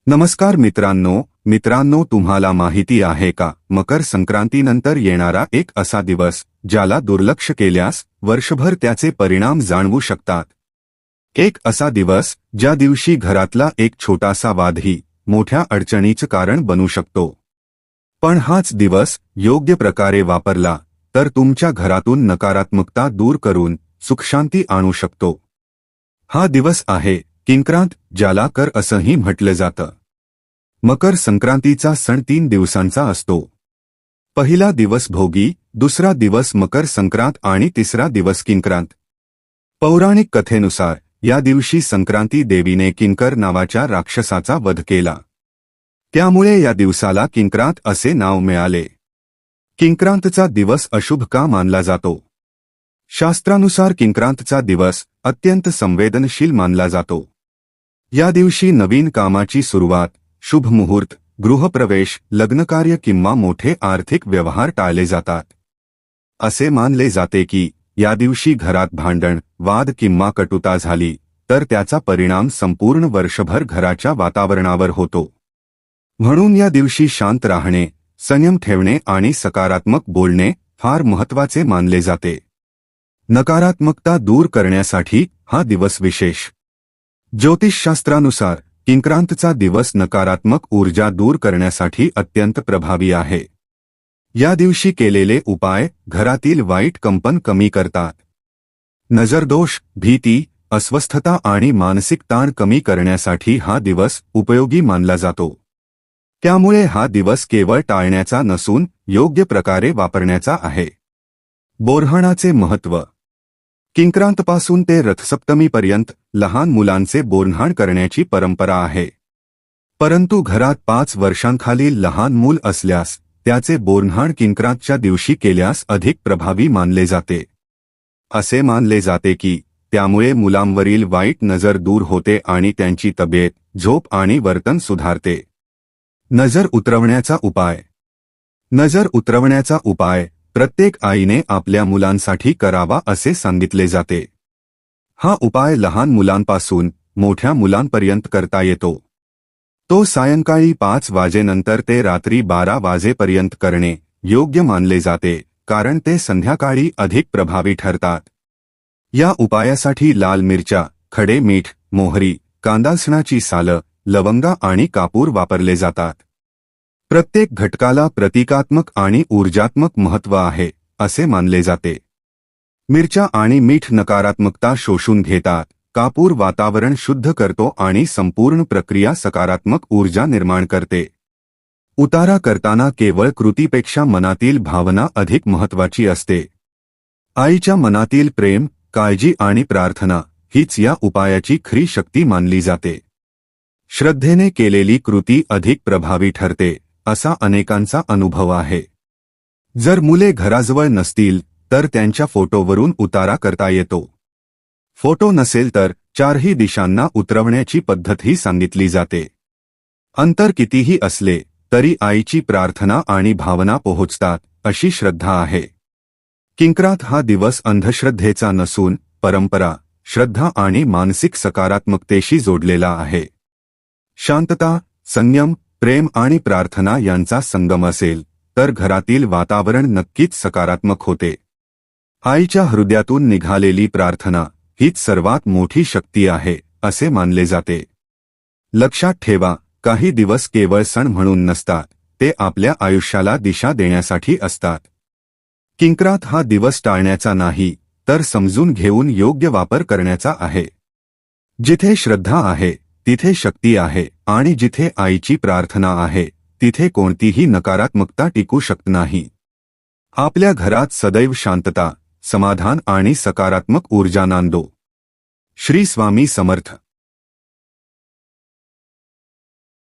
नमस्कार मित्रांनो तुम्हाला माहिती आहे का, मकर संक्रांतीनंतर येणारा एक असा दिवस ज्याला दुर्लक्ष केल्यास वर्षभर त्याचे परिणाम जाणवू शकतात. एक असा दिवस ज्या दिवशी घरातला एक छोटासा वादही मोठ्या अडचणीचं कारण बनू शकतो. पण हाच दिवस योग्य प्रकारे वापरला तर तुमच्या घरातून नकारात्मकता दूर करून सुखशांती आणू शकतो. हा दिवस आहे किंक्रांत, ज्याला कर असंही म्हटलं जातं. मकर संक्रांतीचा सण 3 दिवसांचा असतो. पहिला दिवस भोगी, दुसरा दिवस मकर संक्रांत आणि तिसरा दिवस किंक्रांत. पौराणिक कथेनुसार या दिवशी संक्रांती देवीने किंकर नावाच्या राक्षसाचा वध केला. त्यामुळे या दिवसाला किंक्रांत असे नाव मिळाले. किंक्रांतचा दिवस अशुभ का मानला जातो? शास्त्रानुसार किंक्रांतचा दिवस अत्यंत संवेदनशील मानला जातो. या दिवशी नवीन कामाची सुरुवात, शुभ मुहूर्त, गृहप्रवेश, लग्नकार्य किंवा मोठे आर्थिक व्यवहार टाळले जातात. असे मानले जाते की या दिवशी घरात भांडण, वाद किंवा कटुता झाली तर त्याचा परिणाम संपूर्ण वर्षभर घराच्या वातावरणावर होतो. म्हणून या दिवशी शांत राहणे, संयम ठेवणे आणि सकारात्मक बोलणे फार महत्त्वाचे मानले जाते. नकारात्मकता दूर करण्यासाठी हा दिवस विशेष. ज्योतिषशास्त्रानुसार किंक्रांतचा दिवस नकारात्मक ऊर्जा दूर करण्यासाठी अत्यंत प्रभावी आहे. या दिवशी केलेले उपाय घरातील वाईट कंपन कमी करतात. नजरदोष, भीती, अस्वस्थता आणि मानसिक ताण कमी करण्यासाठी हा दिवस उपयोगी मानला जातो. त्यामुळे हा दिवस केवळ टाळण्याचा नसून योग्य प्रकारे वापरण्याचा आहे. बोरहाणाचे महत्त्व. किंक्रांतपासून ते रथसप्तमीपर्यंत लहान मुलांचे बोरन्हाण करण्याची परंपरा आहे. परंतु घरात 5 वर्षांखालील लहान मूल असल्यास त्याचे बोरन्हाण किंक्रांतच्या दिवशी केल्यास अधिक प्रभावी मानले जाते. असे मानले जाते की त्यामुळे मुलांवरील वाईट नजर दूर होते आणि त्यांची तब्येत, झोप आणि वर्तन सुधारते. नजर उतरवण्याचा उपाय. नजर उतरवण्याचा उपाय प्रत्येक आईने आपल्या मुलांसाठी करावा असे सांगितले जाते. हा उपाय लहान मुलांपासून मोठ्या मुलांपर्यंत करता येतो. तो सायंकाळी 5 वाजेनंतर ते रात्री 12 वाजेपर्यंत करणे योग्य मानले जाते, कारण ते संध्याकाळी अधिक प्रभावी ठरतात. या उपायासाठी लाल मिरच्या, खडे मीठ, मोहरी, कांदा, लसणाची सालं, लवंगा आणि कापूर वापरले जातात. प्रत्येक घटकाला प्रतिकात्मक आणि ऊर्जात्मक महत्त्व आहे असे मानले जाते. मिरच्या आणि मीठ नकारात्मकता शोषून घेतात, कापूर वातावरण शुद्ध करतो आणि संपूर्ण प्रक्रिया सकारात्मक ऊर्जा निर्माण करते. उतारा करताना केवळ कृतीपेक्षा मनातील भावना अधिक महत्त्वाची असते. आईच्या मनातील प्रेम, काळजी आणि प्रार्थना हीच या उपायाची खरी शक्ती मानली जाते. श्रद्धेने केलेली कृती अधिक प्रभावी ठरते असा अनेकांचा अनुभव आहे. जर मुले घराजवळ नसतील तर त्यांच्या फोटोवरून उतारा करता येतो. फोटो नसेल तर 4ही दिशांना उतरवण्याची पद्धतही सांगितली जाते. अंतर कितीही असले तरी आईची प्रार्थना आणि भावना पोहोचतात अशी श्रद्धा आहे. किंक्रांत हा दिवस अंधश्रद्धेचा नसून परंपरा, श्रद्धा आणि मानसिक सकारात्मकतेशी जोडलेला आहे. शांतता, संयम, प्रेम आणि प्रार्थना यांचा संगम असेल तर घरातील वातावरण नक्कीच सकारात्मक होते. आईच्या हृदयातून निघालेली प्रार्थना हीच सर्वात मोठी शक्ती आहे असे मानले जाते. लक्षात ठेवा, काही दिवस केवळ सण म्हणून नसतात, ते आपल्या आयुष्याला दिशा देण्यासाठी असतात. किंक्रांत हा दिवस टाळण्याचा नाही तर समजून घेऊन योग्य वापर करण्याचा आहे. जिथे श्रद्धा आहे तिथे शक्ती आहे आणि जिथे आईची प्रार्थना आहे तिथे कोणतीही नकारात्मकता टिकू शकत नाही. आपल्या घरात सदैव शांतता, समाधान आणि सकारात्मक ऊर्जा नांदो. श्री स्वामी समर्थ.